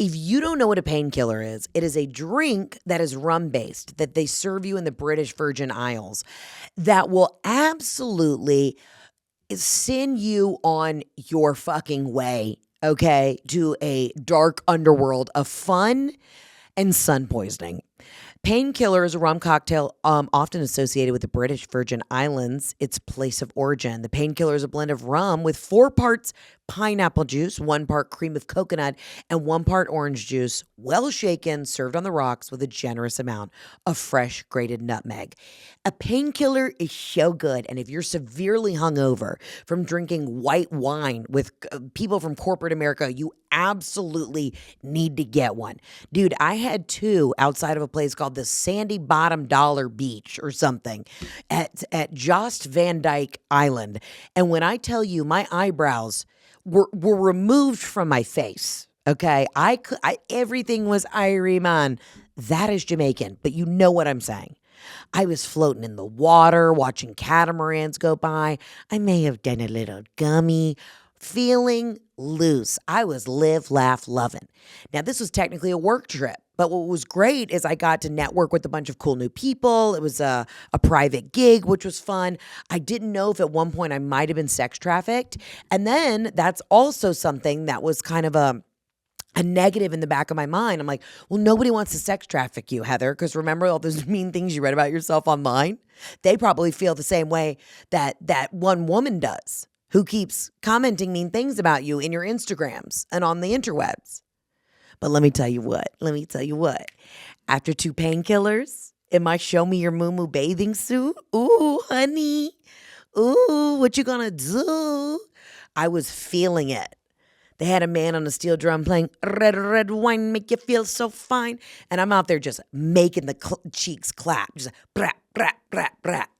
If you don't know what a painkiller is, it is a drink that is rum-based that they serve you in the British Virgin Isles that will absolutely send you on your fucking way, okay, to a dark underworld of fun and sun poisoning. Painkiller is a rum cocktail often associated with the British Virgin Islands, its place of origin. The painkiller is a blend of rum with 4 parts pineapple juice, 1 part cream of coconut, and 1 part orange juice, well shaken, served on the rocks with a generous amount of fresh grated nutmeg. A painkiller is so good, and if you're severely hungover from drinking white wine with people from corporate America, you absolutely need to get one. Dude, I had 2 outside of a place called the Sandy Bottom Dollar Beach or something at Jost Van Dyke Island. And when I tell you my eyebrows were removed from my face, okay? Everything was Irie, man. That is Jamaican, but you know what I'm saying. I was floating in the water, watching catamarans go by. I may have done a little gummy, feeling loose. I was live, laugh, loving. Now, this was technically a work trip, but what was great is I got to network with a bunch of cool new people. It was a private gig, which was fun. I didn't know if at one point I might have been sex trafficked. And then that's also something that was kind of a negative in the back of my mind. I'm like, well, nobody wants to sex traffic you, Heather, because remember all those mean things you read about yourself online? They probably feel the same way that one woman does who keeps commenting mean things about you in your Instagrams and on the interwebs. But let me tell you what. After 2 painkillers in my show me your moo bathing suit, ooh, honey, ooh, what you gonna do? I was feeling it. They had a man on a steel drum playing Red, Red Wine Make You Feel So Fine. And I'm out there just making the cheeks clap. Just brat, brat, brat, brat.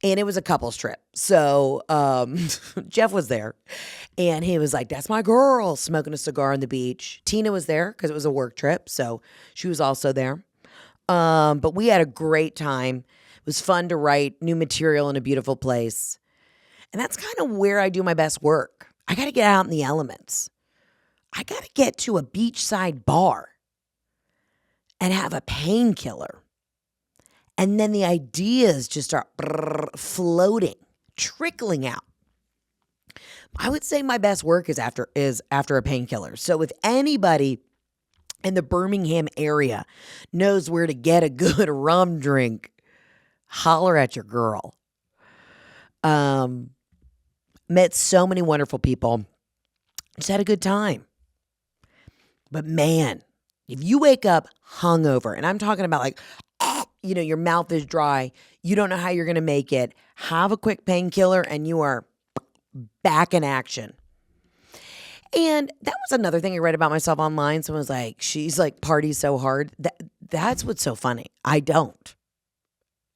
And it was a couple's trip. So Jeff was there. And he was like, that's my girl, smoking a cigar on the beach. Tina was there because it was a work trip. So she was also there. But we had a great time. It was fun to write new material in a beautiful place. And that's kind of where I do my best work. I got to get out in the elements. I got to get to a beachside bar and have a painkiller. And then the ideas just start floating, trickling out. I would say my best work is after a painkiller. So if anybody in the Birmingham area knows where to get a good rum drink, holler at your girl. Met so many wonderful people. Just had a good time. But man, if you wake up hungover, and I'm talking about like, your mouth is dry, you don't know how you're going to make it, have a quick painkiller and you are back in action. And that was another thing I read about myself online. Someone was like, she's like parties so hard. That's what's so funny. I don't.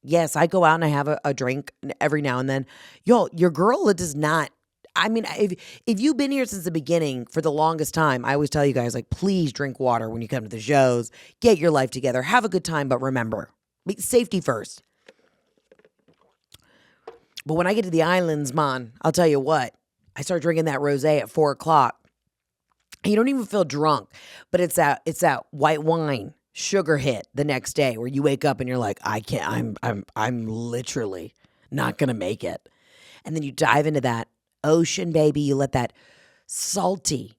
Yes, I go out and I have a drink every now and then. Yo, your girl, it does not. I mean, if you've been here since the beginning for the longest time, I always tell you guys, like, please drink water when you come to the shows. Get your life together. Have a good time, but remember, safety first. But when I get to the islands, man, I'll tell you what. I start drinking that rosé at 4 o'clock. And you don't even feel drunk, but it's that white wine sugar hit the next day where you wake up and you're like, I can't, I'm literally not going to make it. And then you dive into that ocean, baby. You let that salty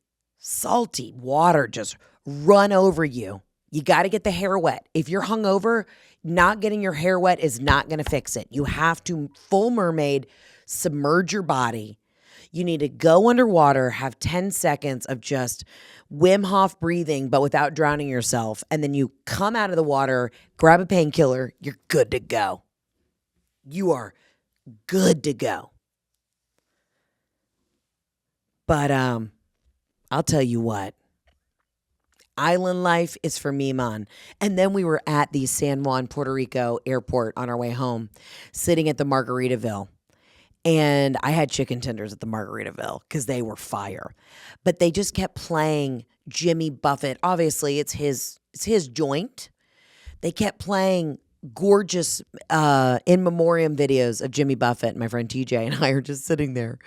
water just run over you. You got to get the hair wet. If you're hungover, not getting your hair wet is not going to fix it. You have to full mermaid, submerge your body. You need to go underwater, have 10 seconds of just Wim Hof breathing, but without drowning yourself. And then you come out of the water, grab a painkiller. You're good to go. You are good to go. But I'll tell you what. Island life is for me, man. And then we were at the San Juan, Puerto Rico airport on our way home, sitting at the Margaritaville. And I had chicken tenders at the Margaritaville because they were fire. But they just kept playing Jimmy Buffett. Obviously, it's his joint. They kept playing gorgeous in memoriam videos of Jimmy Buffett. My friend TJ and I are just sitting there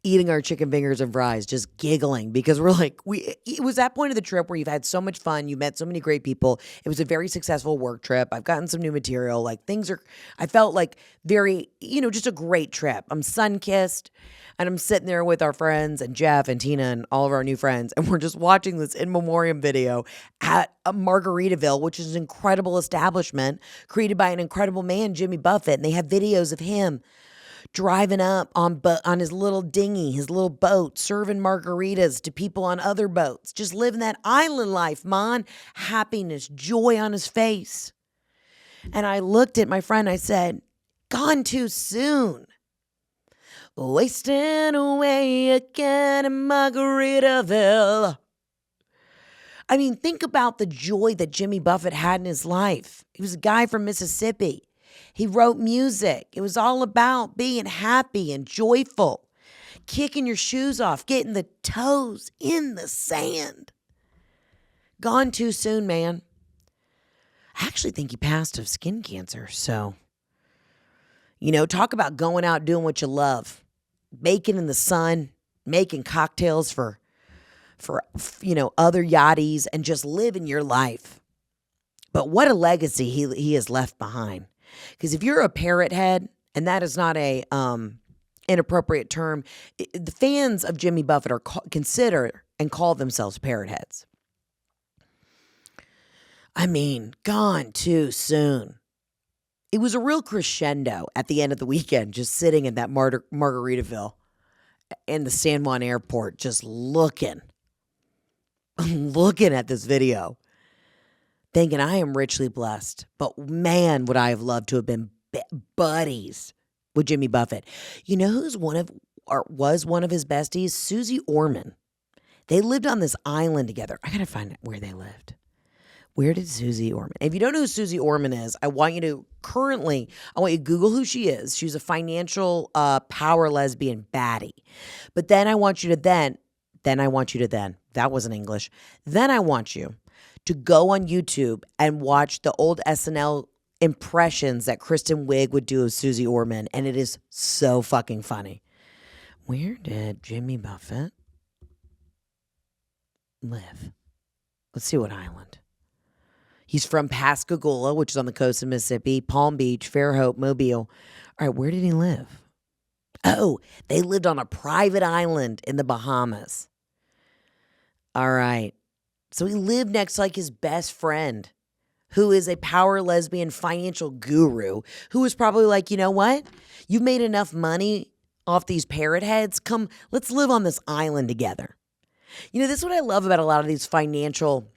eating our chicken fingers and fries, just giggling because we're like, it was that point of the trip where you've had so much fun. You met so many great people. It was a very successful work trip. I've gotten some new material. Like I felt like very, just a great trip. I'm sun-kissed. And I'm sitting there with our friends and Jeff and Tina and all of our new friends. And we're just watching this in memoriam video at a Margaritaville, which is an incredible establishment created by an incredible man, Jimmy Buffett. And they have videos of him driving up on his little dinghy, his little boat, serving margaritas to people on other boats, just living that island life, man. Happiness, joy on his face. And I looked at my friend, I said, gone too soon. Wasting away again in Margaritaville. I mean, think about the joy that Jimmy Buffett had in his life. He was a guy from Mississippi. He wrote music. It was all about being happy and joyful, kicking your shoes off, getting the toes in the sand. Gone too soon, man. I actually think he passed of skin cancer. So, talk about going out doing what you love. Baking in the sun, making cocktails for other yachties and just living your life. But what a legacy he has left behind. Because if you're a parrot head, and that is not a inappropriate term, the fans of Jimmy Buffett are consider and call themselves parrot heads. I mean, gone too soon. It was a real crescendo at the end of the weekend, just sitting in that Margaritaville in the San Juan airport, just looking at this video, thinking I am richly blessed. But man, would I have loved to have been buddies with Jimmy Buffett. You know who's was one of his besties? Susie Orman. They lived on this island together. I got to find out where they lived. Where did Susie Orman? If you don't know who Susie Orman is, I want you to Google who she is. She's a financial power lesbian baddie. But then I want you to that wasn't English. Then I want you to go on YouTube and watch the old SNL impressions that Kristen Wiig would do of Susie Orman. And it is so fucking funny. Where did Jimmy Buffett live? Let's see what island. He's from Pascagoula, which is on the coast of Mississippi, Palm Beach, Fairhope, Mobile. All right, where did he live? Oh, they lived on a private island in the Bahamas. All right. So he lived next to his best friend, who is a power lesbian financial guru, who was probably like, you know what? You've made enough money off these parrot heads. Come, let's live on this island together. This is what I love about a lot of these financial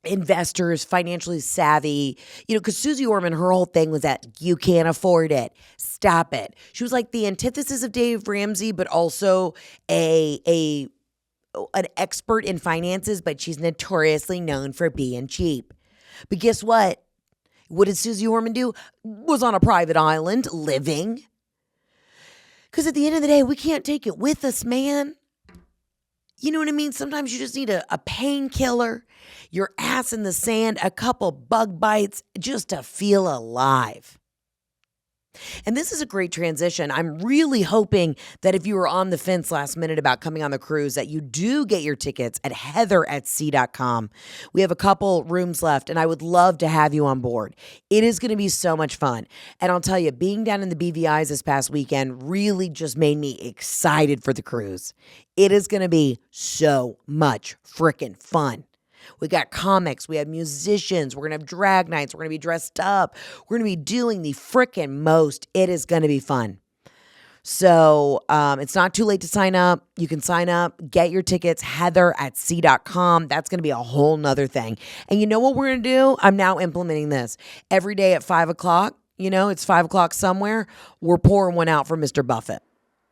investors, financially savvy, because Susie Orman, her whole thing was that you can't afford it. Stop it. She was like the antithesis of Dave Ramsey, but also an expert in finances, but she's notoriously known for being cheap. But guess what? What did Susie Orman do? Was on a private island living. Because at the end of the day, we can't take it with us, man. You know what I mean? Sometimes you just need a painkiller, your ass in the sand, a couple bug bites just to feel alive. And this is a great transition. I'm really hoping that if you were on the fence last minute about coming on the cruise, that you do get your tickets at heather@sea.com. We have a couple rooms left, and I would love to have you on board. It is going to be so much fun. And I'll tell you, being down in the BVIs this past weekend really just made me excited for the cruise. It is going to be so much freaking fun. We got comics. We have musicians. We're going to have drag nights. We're going to be dressed up. We're going to be doing the frickin' most. It is going to be fun. So it's not too late to sign up. You can sign up, get your tickets, heather@sea.com. That's going to be a whole nother thing. And you know what we're going to do? I'm now implementing this. Every day at 5 o'clock, it's 5 o'clock somewhere, we're pouring one out for Mr. Buffett.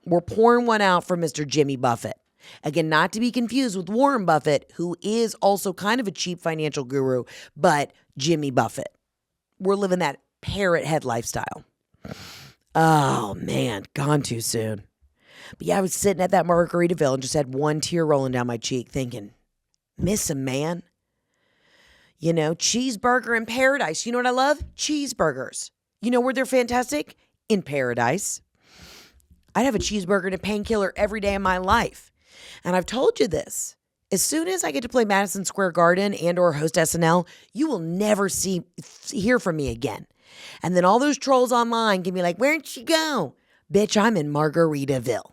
We're pouring one out for Mr. Jimmy Buffett. Again, not to be confused with Warren Buffett, who is also kind of a cheap financial guru, but Jimmy Buffett. We're living that parrot head lifestyle. Oh, man, gone too soon. But yeah, I was sitting at that Margaritaville and just had one tear rolling down my cheek thinking, miss him, man. Cheeseburger in paradise. You know what I love? Cheeseburgers. You know where they're fantastic? In paradise. I'd have a cheeseburger and a painkiller every day of my life. And I've told you this. As soon as I get to play Madison Square Garden and or host SNL, you will never hear from me again. And then all those trolls online can be like, where'd she go? Bitch, I'm in Margaritaville.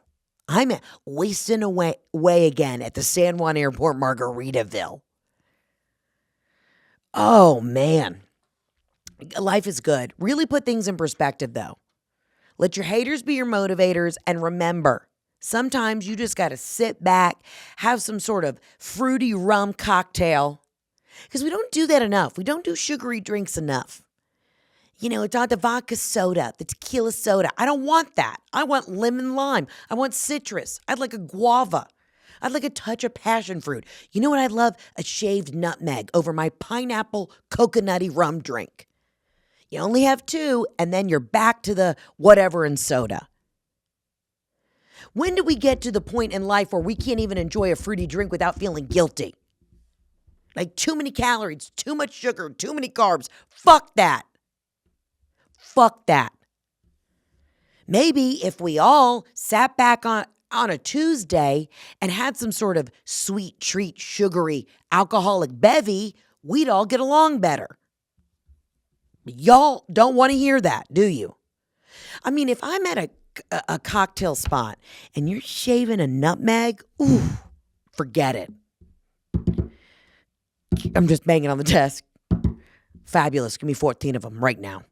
I'm wasting away again at the San Juan Airport, Margaritaville. Oh, man. Life is good. Really put things in perspective, though. Let your haters be your motivators, and remember, sometimes you just got to sit back, have some sort of fruity rum cocktail, because we don't do that enough. We don't do sugary drinks enough. It's not the vodka soda, the tequila soda. I don't want that. I want lemon lime. I want citrus. I'd like a guava. I'd like a touch of passion fruit. You know what I'd love? A shaved nutmeg over my pineapple coconutty rum drink. You only have 2, and then you're back to the whatever and soda. When do we get to the point in life where we can't even enjoy a fruity drink without feeling guilty? Like too many calories, too much sugar, too many carbs. Fuck that. Fuck that. Maybe if we all sat back on a Tuesday and had some sort of sweet treat, sugary, alcoholic bevy, we'd all get along better. Y'all don't want to hear that, do you? I mean, if I'm at a cocktail spot and you're shaving a nutmeg, ooh, forget it. I'm just banging on the desk. Fabulous. Give me 14 of them right now.